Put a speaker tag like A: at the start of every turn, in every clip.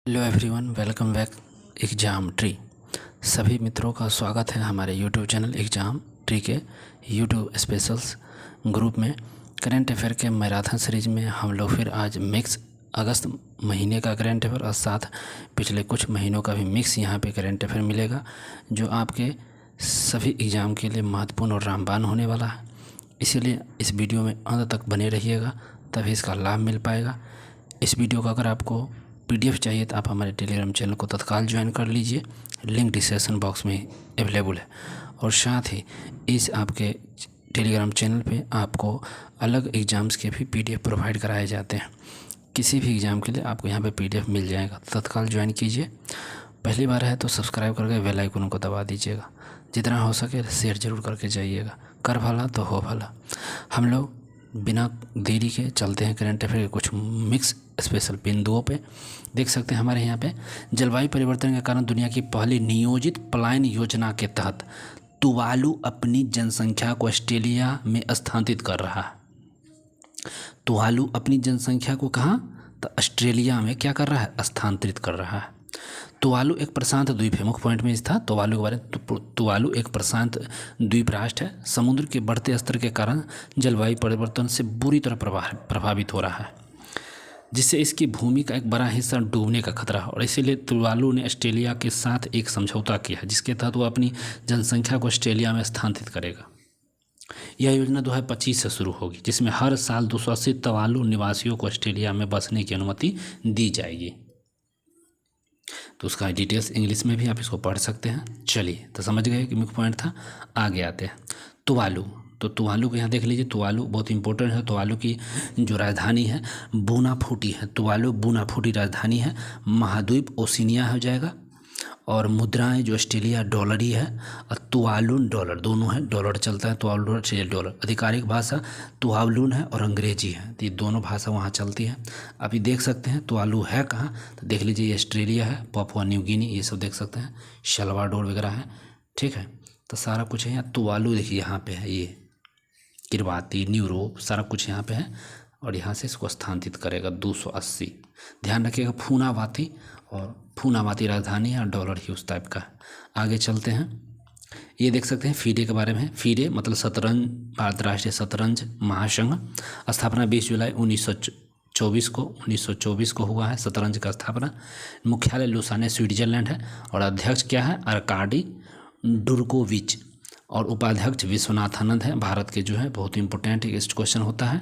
A: Hello everyone, welcome back exam tree. सभी मित्रों का स्वागत है हमारे यूट्यूब चैनल एग्ज़ाम ट्री के यूट्यूब स्पेशल्स ग्रुप में। करंट अफेयर के मैराथन सीरीज में हम लोग फिर आज मिक्स अगस्त महीने का करंट अफेयर और साथ पिछले कुछ महीनों का भी मिक्स यहाँ पे करंट अफेयर मिलेगा, जो आपके सभी एग्ज़ाम के लिए महत्वपूर्ण और रामबाण होने वाला है। इसीलिए इस वीडियो में अंत तक बने रहिएगा, तभी इसका लाभ मिल पाएगा। इस वीडियो का अगर आपको PDF चाहिए तो आप हमारे टेलीग्राम चैनल को तत्काल ज्वाइन कर लीजिए, लिंक डिस्क्रिप्शन बॉक्स में अवेलेबल है। और साथ ही इस आपके टेलीग्राम चैनल पे आपको अलग एग्ज़ाम्स के भी PDF प्रोवाइड कराए जाते हैं। किसी भी एग्ज़ाम के लिए आपको यहाँ पे PDF मिल जाएगा, तत्काल ज्वाइन कीजिए। पहली बार है तो सब्सक्राइब करके बेल आइकन को दबा दीजिएगा। जितना हो सके शेयर ज़रूर करके जाइएगा। कर भला तो हो भला। हम लोग बिना देरी के चलते हैं करंट अफेयर के कुछ मिक्स स्पेशल बिंदुओं पे। देख सकते हैं हमारे यहाँ पे जलवायु परिवर्तन के कारण दुनिया की पहली नियोजित पलायन योजना के तहत तुवालू अपनी जनसंख्या को ऑस्ट्रेलिया में स्थानांतरित कर रहा है। तुवालू अपनी जनसंख्या को कहाँ, तो ऑस्ट्रेलिया में क्या कर रहा है, स्थानांतरित कर रहा है। तुवालू एक प्रशांत द्वीप है, मुख्य पॉइंट में इस था तुवालू के बारे में। तुवालू एक प्रशांत द्वीप राष्ट्र है, समुद्र के बढ़ते स्तर के कारण जलवायु परिवर्तन से बुरी तरह प्रभावित हो रहा है, जिससे इसकी भूमि का एक बड़ा हिस्सा डूबने का खतरा है। और इसीलिए तुवालू ने ऑस्ट्रेलिया के साथ एक समझौता किया है, जिसके तहत वो अपनी जनसंख्या को ऑस्ट्रेलिया में स्थानांतरित करेगा। यह योजना 2025 से शुरू होगी, जिसमें हर साल 280 तुवालू निवासियों को ऑस्ट्रेलिया में बसने की अनुमति दी जाएगी। तो उसका डिटेल्स इंग्लिश में भी आप इसको पढ़ सकते हैं। चलिए, तो समझ गए कि मुख्य पॉइंट था। आगे आते हैं तुवालू। तो तुवालू को यहाँ देख लीजिए, तुवालू बहुत इंपॉर्टेंट है। तुवालू की जो राजधानी है बूनाफुटी है। तुवालू बूनाफुटी राजधानी है। महाद्वीप ओशिनिया हो जाएगा। और मुद्राएं जो ऑस्ट्रेलिया डॉलर ही है, और तुवालून डॉलर दोनों है। डॉलर चलता है, तुवालू डॉलर, ऑस्ट्रेलिया डॉलर। आधिकारिक भाषा तुवालून है और अंग्रेजी है, तो ये दोनों भाषा वहाँ चलती है। अभी देख सकते हैं तुवालू है कहाँ, तो देख लीजिए ये ऑस्ट्रेलिया है, पापुआ न्यू गिनी, ये सब देख सकते हैं, सल्वाडोर वगैरह है, ठीक है। तो सारा कुछ है यहाँ। तुवालू देखिए यहाँ पे है, ये किरबाती, न्यूरो, सारा कुछ यहाँ पे है। और यहाँ से इसको स्थानांतरित करेगा 280। ध्यान रखिएगा, फूनावाती, और फूनावाती राजधानी है और डॉलर ही उस टाइप का है। आगे चलते हैं, ये देख सकते हैं फीडे के बारे में। फीडे मतलब शतरंज, भारत राष्ट्रीय शतरंज महासंघ। स्थापना 20 जुलाई 1924 को हुआ है शतरंज का स्थापना। मुख्यालय लुसाने स्विट्जरलैंड है। और अध्यक्ष क्या है, अरकाडी डुर्गोविच। और उपाध्यक्ष विश्वनाथानंद है, भारत के जो है, बहुत इंपॉर्टेंट एक क्वेश्चन होता है।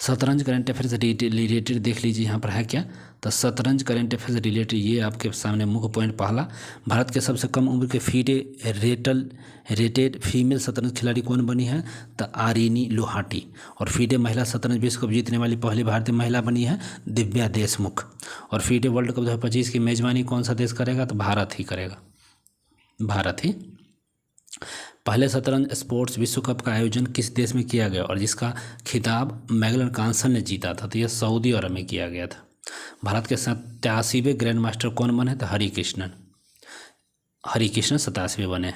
A: शतरंज करंट अफेयर से रिलेटेड देख लीजिए यहाँ पर है क्या, तो शतरंज करंट अफेयर से रिलेटेड ये आपके सामने मुख्य पॉइंट पहला, भारत के सबसे कम उम्र के फीडे रेटेड फीमेल शतरंज खिलाड़ी कौन बनी है, तो आरिनी लोहाटी। और फीडे महिला शतरंज विश्व कप जीतने वाली पहली भारतीय महिला बनी है दिव्या देशमुख। और फीडे वर्ल्ड कप 2025 की मेजबानी कौन सा देश करेगा, तो भारत ही करेगा, भारत ही। पहले शतरंज स्पोर्ट्स विश्व कप का आयोजन किस देश में किया गया और जिसका खिताब मैग्लन कार्लसन ने जीता था, तो यह सऊदी अरब में किया गया था। भारत के 87वें ग्रैंड मास्टर कौन बने, तो हरिकृष्णन 87वें बने।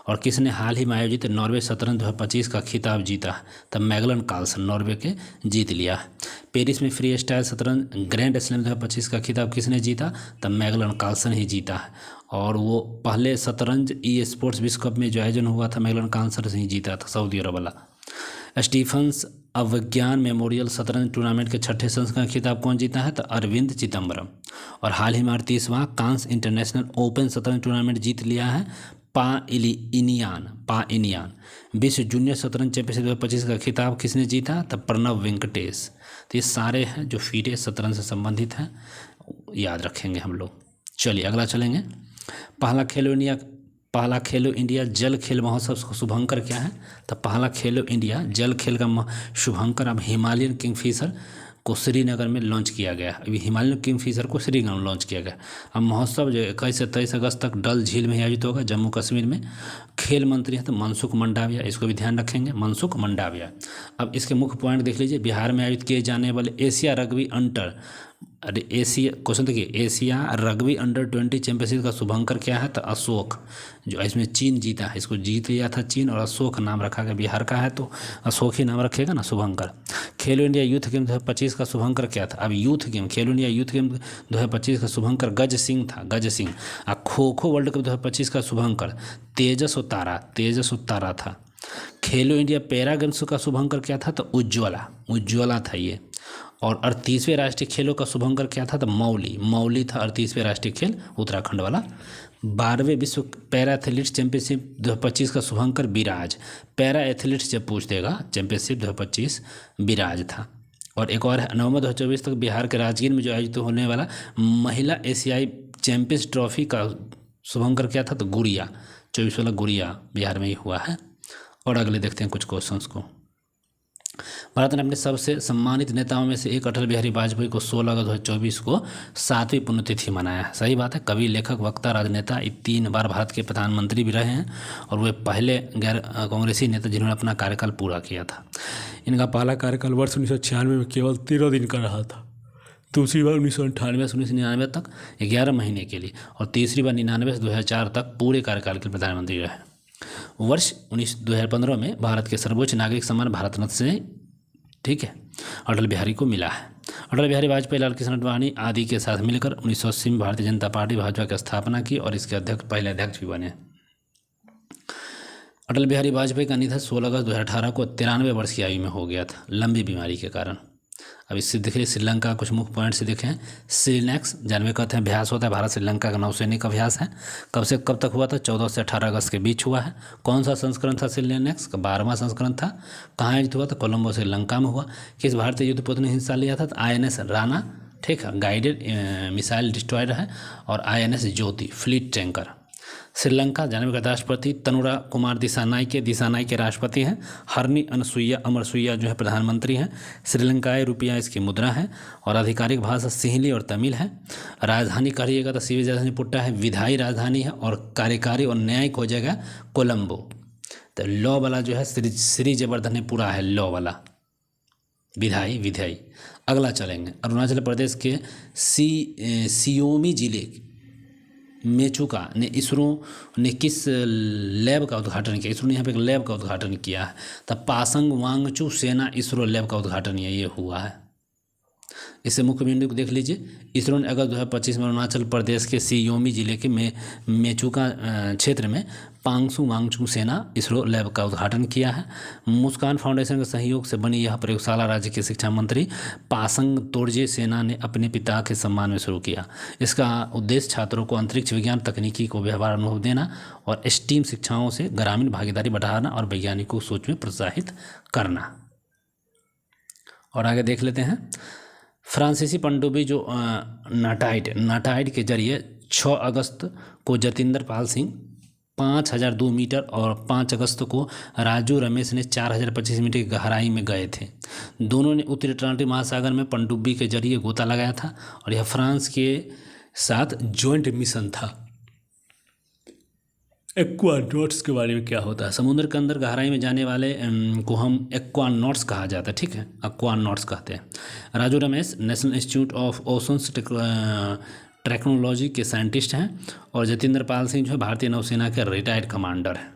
A: और किसने हाल ही में आयोजित नॉर्वे शतरंज 2025 का खिताब जीता, तब मैग्लन कार्लसन नॉर्वे के जीत लिया। पेरिस में फ्री स्टाइल शतरंज ग्रैंड स्लैम 2025 का खिताब किसने जीता, तब मैग्लन कार्लसन ही जीता है। और वो पहले शतरंज स्पोर्ट्स विश्व कप में जो आयोजन हुआ था मैग्लन कार्लसन से ही जीता था, सऊदी अरब वाला। स्टीफन्स अविज्ञान मेमोरियल शतरंज टूर्नामेंट के 6ठे संस्करण का खिताब कौन जीता है, तो अरविंद चिदम्बरम। और हाल ही में 38वां कांस इंटरनेशनल ओपन शतरंज टूर्नामेंट जीत लिया है पाइनियान। विश्व जूनियर शतरंज चैंपियनशिप 2025 का खिताब किसने जीता, तो प्रणव वेंकटेश। तो ये सारे हैं जो फीडे शतरंज से संबंधित हैं, याद रखेंगे हम लोग। चलिए अगला चलेंगे। पहला खेलो इंडिया जल खेल महोत्सव का शुभंकर क्या है, तो पहला खेलो इंडिया जल खेल का शुभंकर अब हिमालयन किंगफिशर को श्रीनगर में लॉन्च किया गया। अभी हिमालयन किंगफिशर को श्रीनगर में लॉन्च किया गया। अब महोत्सव जो 21 से 23 अगस्त तक डल झील में आयोजित होगा, जम्मू कश्मीर में। खेल मंत्री हैं तो मनसुख मंडाविया, इसको भी ध्यान रखेंगे, मनसुख मंडाविया। अब इसके मुख्य पॉइंट देख लीजिए। बिहार में आयोजित किए जाने वाले एशिया रग्बी अंडर अरे एशिया, क्वेश्चन देखिए, एशिया रग्बी अंडर 20 चैंपियनशिप का शुभंकर क्या है? तो अशोक। जो इसमें चीन जीता है, इसको जीत लिया था चीन, और अशोक नाम रखा गया, बिहार का है तो अशोक ही नाम रखेगा ना, शुभंकर। खेलो इंडिया यूथ गेम 2025 का शुभंकर क्या था? अब यूथ गेम, खेलो इंडिया यूथ गेम 2025 का शुभंकर गज सिंह था, गज सिंह। और खो खो वर्ल्ड कप 2025 का शुभंकर तेजस उतारा, तेजस उतारा था। खेलो इंडिया पैरा गेम्स का शुभंकर क्या था? तो उज्ज्वला, उज्ज्वला था ये। और 38वें राष्ट्रीय खेलों का शुभंकर क्या था? तो मौली, मौली था 38वें राष्ट्रीय खेल उत्तराखंड वाला। 12वें विश्व पैरा एथलीट्स चैंपियनशिप 2025 का शुभंकर विराज। पैरा एथलीट्स जब पूछ देगा चैंपियनशिप 2025 विराज था। और एक और है, नवंबर 2024 तक बिहार के राजगीर में जो आयोजित होने वाला महिला एशियाई चैंपियंस ट्रॉफी का शुभंकर क्या था? तो गुड़िया, 24 वाला गुड़िया बिहार में ही हुआ है। और अगले देखते हैं कुछ क्वेश्चंस को। भारत ने अपने सबसे सम्मानित नेताओं में से एक अटल बिहारी वाजपेयी को 16 अगस्त 2024 को 7वीं पुण्यतिथि मनाया है। सही बात है। कवि, लेखक, वक्ता, राजनेता, 3 बार भारत के प्रधानमंत्री भी रहे हैं और वे पहले गैर कांग्रेसी नेता जिन्होंने अपना कार्यकाल पूरा किया था। इनका पहला कार्यकाल वर्ष 1996 में केवल 13 दिन का रहा था। दूसरी बार 1998 से 1999 तक 11 महीने के लिए, और तीसरी बार 99 से 2004 तक पूरे कार्यकाल के प्रधानमंत्री रहे। वर्ष 2015 में भारत के सर्वोच्च नागरिक सम्मान भारत रत्न से, ठीक है, अटल बिहारी को मिला है। अटल बिहारी वाजपेयी, लाल कृष्ण आडवाणी आदि के साथ मिलकर 1980 में भारतीय जनता पार्टी भाजपा की स्थापना की और इसके पहले अध्यक्ष भी बने। अटल बिहारी वाजपेयी का निधन 16 अगस्त 2018 को 93 वर्ष की आयु में हो गया था, लंबी बीमारी के कारण। अब इससे दिख रही श्रीलंका कुछ मुख्य पॉइंट से देखें। श्रीनेक्स जानवे कहते हैं अभ्यास होता है, भारत श्रीलंका का नौसैनिक अभ्यास है। कब से कब तक हुआ था? 14 से 18 अगस्त के बीच हुआ है। कौन सा संस्करण था श्रीनेक्स का? 12वां संस्करण था। कहाँ आयोजित हुआ था? कोलंबो, श्रीलंका में हुआ। किस भारतीय युद्धपोत ने हिस्सा लिया था? तो INS राणा, ठीक है, गाइडेड मिसाइल डिस्ट्रॉयर है, और INS ज्योति फ्लीट टैंकर। श्रीलंका जानवे का राष्ट्रपति तनुरा कुमार दिसानाई के राष्ट्रपति हैं। हरनी अनसुईया अमरसुईया जो है प्रधानमंत्री हैं। श्रीलंकाई रुपया इसकी मुद्रा है, और आधिकारिक भाषा सिंहली और तमिल है। राजधानी कहिएगा तो सिविल राजधानी पुट्टा है, विधायी राजधानी है, और कार्यकारी और न्यायिक हो जाएगा कोलंबो। तो लॉ वाला जो है श्री जबरदनेपुरा है, लॉ वाला, विधायी। अगला चलेंगे, अरुणाचल प्रदेश के सियोमी जिले मेचुका ने इसरो ने किस लैब का उद्घाटन किया? इसरो ने यहाँ पे एक लैब का उद्घाटन किया है। तब पासंग वांगचू सेना इसरो लैब का उद्घाटन ये हुआ है। इससे मुख्य बिंदु को देख लीजिए। इसरो ने अगस्त 2025 में अरुणाचल प्रदेश के सियोमी जिले के मेचुका क्षेत्र में पांगसू वांगचू सेना इसरो लैब का उद्घाटन किया है। मुस्कान फाउंडेशन के सहयोग से बनी यह प्रयोगशाला राज्य के शिक्षा मंत्री पासंग तोरजे सेना ने अपने पिता के सम्मान में शुरू किया। इसका उद्देश्य छात्रों को अंतरिक्ष विज्ञान तकनीकी को व्यवहार अनुभव देना और स्टीम शिक्षाओं से ग्रामीण भागीदारी बढ़ाना और वैज्ञानिकों को सोच में प्रोत्साहित करना। और आगे देख लेते हैं। फ्रांसीसी पनडुब्बी जो नाटाइड के जरिए 6 अगस्त को जतिंदर पाल सिंह 5002 मीटर और 5 अगस्त को राजू रमेश ने 4025 मीटर की गहराई में गए थे। दोनों ने उत्तरी अटलांटिक महासागर में पनडुब्बी के जरिए गोता लगाया था, और यह फ्रांस के साथ जॉइंट मिशन था। एक्वानॉट्स के बारे में क्या होता है? समुद्र के अंदर गहराई में जाने वाले को हम एक्वानॉट्स कहा जाता है, ठीक है, एक्वानॉट्स कहते हैं। Raju Ramesh national institute of oceans technology के साइंटिस्ट हैं, और जतिंदर पाल सिंह जो है भारतीय नौसेना के रिटायर्ड कमांडर हैं।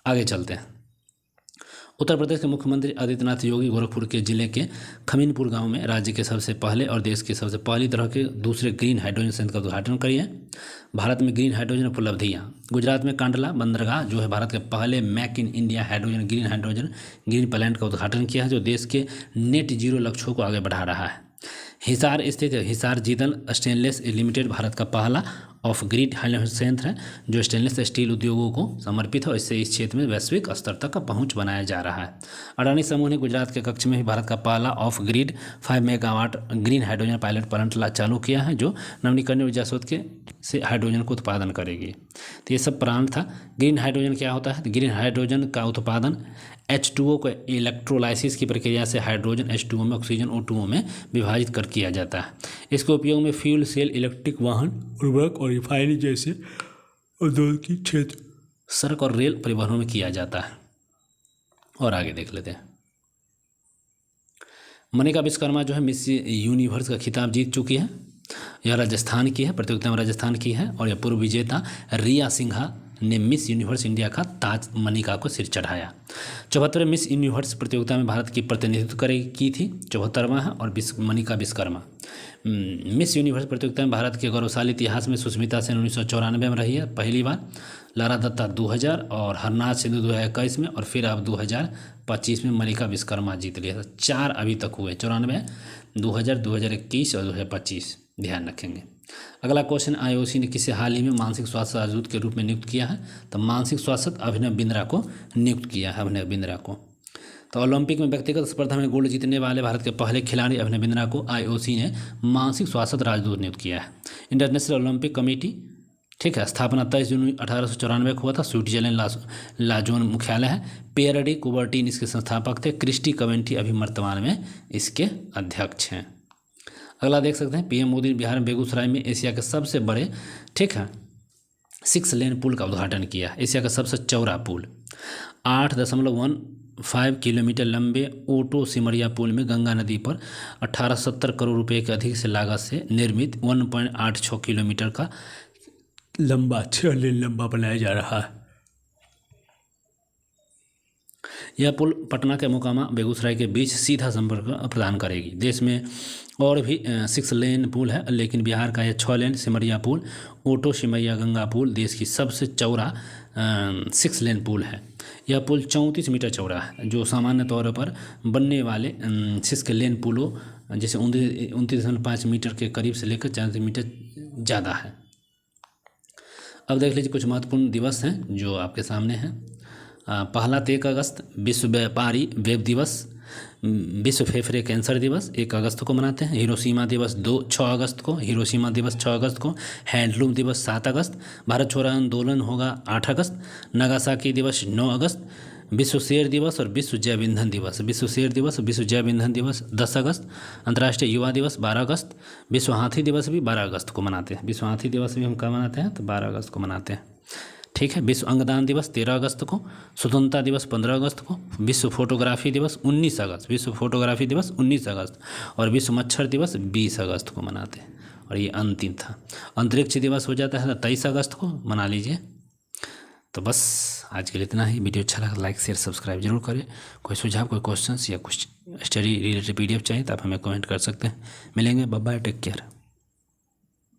A: आगे चलते हैं। उत्तर प्रदेश के मुख्यमंत्री आदित्यनाथ योगी गोरखपुर के जिले के खमीनपुर गांव में राज्य के सबसे पहले और देश की सबसे पहली तरह के दूसरे ग्रीन हाइड्रोजन संयंत्र का उद्घाटन किए। भारत में ग्रीन हाइड्रोजन उपलब्धियां। गुजरात में कांडला बंदरगाह जो है भारत के पहले make in India green hydrogen green plant का उद्घाटन किया है, जो देश के नेट जीरो लक्ष्यों को आगे बढ़ा रहा है। हिसार स्थित हिसार जीतल स्टेनलेस लिमिटेड भारत का पहला ऑफ ग्रिड हाइड्रोजन संयंत्र है, जो स्टेनलेस स्टील उद्योगों को समर्पित है, और इससे इस क्षेत्र में वैश्विक स्तर तक का पहुंच बनाया जा रहा है। अडानी समूह ने गुजरात के कच्छ में भी भारत का पहला of grid 5 megawatt green hydrogen pilot plant चालू किया है, जो नवीकरणीय ऊर्जा स्रोत से हाइड्रोजन को उत्पादन करेगी। तो ये सब प्लांट था। ग्रीन हाइड्रोजन क्या होता है? ग्रीन हाइड्रोजन का उत्पादन H2O को इलेक्ट्रोलाइसिस की प्रक्रिया से हाइड्रोजन H2O में ऑक्सीजन O2O में विभाजित कर किया जाता है। इसके उपयोग में फ्यूल सेल, इलेक्ट्रिक वाहन, उर्वरक और रिफाइनरी जैसे औद्योगिक क्षेत्र, सड़क और रेल परिवहनों में किया जाता है। और आगे देख लेते हैं। मनिका विश्वकर्मा जो है मिस यूनिवर्स का खिताब जीत चुकी है। यह राजस्थान की है, प्रतियोगिता में राजस्थान की है। और यह पूर्व विजेता रिया सिन्हा ने मिस यूनिवर्स इंडिया का ताज मनिका को सिर चढ़ाया। 74वें मिस यूनिवर्स प्रतियोगिता में भारत की प्रतिनिधित्व की थी, 74वां है। और मनिका विश्वकर्मा मिस यूनिवर्स प्रतियोगिता में भारत के गौरवशाली इतिहास में सुष्मिता सेन 1994 में रही है पहली बार, लारा दत्ता 2000 और हरनाथ सिंधु 2021 में, और फिर अब 2025 में मनिका विश्वकर्मा जीत लिया था। 4 अभी तक हुए, 94, 2000, 2021 और 2025, ध्यान रखेंगे। अगला क्वेश्चन, आईओसी ने किसे हाल ही में मानसिक स्वास्थ्य राजदूत के रूप में नियुक्त किया है? तो मानसिक स्वास्थ्य अभिनव बिंद्रा को नियुक्त किया है, अभिनव बिंद्रा को। तो ओलंपिक में व्यक्तिगत स्पर्धा में गोल्ड जीतने वाले भारत के पहले खिलाड़ी अभिनव बिंद्रा को आईओसी ने मानसिक स्वास्थ्य राजदूत नियुक्त किया है। इंटरनेशनल ओलंपिक कमेटी, ठीक है, स्थापना 23 जून 1894 को हुआ था। स्विट्जरलैंड लाजोन मुख्यालय है। पियर डी कुबर्टीन इसके संस्थापक थे। क्रिस्टी कवेंट्री अभी वर्तमान में इसके अध्यक्ष हैं। अगला देख सकते हैं, पीएम मोदी ने बिहार में बेगूसराय में एशिया के सबसे बड़े, ठीक है, 6 लेन पुल का उद्घाटन किया। एशिया का सबसे चौड़ा पुल 8.15 किलोमीटर लंबे ओटो सिमरिया पुल में गंगा नदी पर 1870 करोड़ रुपए के अधिक से लागत से निर्मित 1.86 किलोमीटर का लंबा 6 लेन लंबा बनाया जा रहा है। यह पुल पटना के मोकामा बेगूसराय के बीच सीधा संपर्क प्रदान करेगी। देश में और भी 6 लेन पुल है, लेकिन बिहार का यह 6 लेन सिमरिया पुल, ओटो सिमरिया गंगा पुल देश की सबसे चौड़ा 6 लेन पुल है। यह पुल 34 मीटर चौड़ा है, जो सामान्य तौर पर बनने वाले 6 लेन पुलों जैसे 29.5 मीटर के करीब से लेकर 34 मीटर ज़्यादा है। अब देख लीजिए कुछ महत्वपूर्ण दिवस हैं जो आपके सामने हैं। पहला 1 अगस्त विश्व व्यापारी वेब दिवस, विश्व फेफड़े कैंसर दिवस 1 अगस्त को मनाते हैं। हिरोशिमा दिवस 6 अगस्त को, हिरोशिमा दिवस 6 अगस्त को। हैंडलूम दिवस 7 अगस्त। भारत छोड़ो आंदोलन होगा 8 अगस्त। नागासाकी दिवस 9 अगस्त। विश्व शेर दिवस और विश्व जैव ईंधन दिवस, विश्व शेर दिवस और विश्व जैव ईंधन दिवस 10 अगस्त। अंतर्राष्ट्रीय युवा दिवस 12 अगस्त। विश्व हाथी दिवस भी 12 अगस्त को मनाते हैं। विश्व हाथी दिवस भी हम कब मनाते हैं? तो 12 अगस्त को मनाते हैं, ठीक है। विश्व अंगदान दिवस 13 अगस्त को। स्वतंत्रता दिवस 15 अगस्त को। विश्व फोटोग्राफी दिवस 19 अगस्त, विश्व फोटोग्राफी दिवस 19 अगस्त। और विश्व मच्छर दिवस 20 अगस्त को मनाते हैं। और ये अंतिम था। अंतरिक्ष दिवस हो जाता है 23 अगस्त को, मना लीजिए। तो बस आज के लिए इतना ही। वीडियो अच्छा लगा लाइक शेयर सब्सक्राइब जरूर करें। कोई सुझाव, कोई क्वेश्चंस या कुछ स्टडी रिलेटेड PDF चाहिए तो आप हमें कमेंट कर सकते हैं। मिलेंगे, बाय बाय, टेक केयर।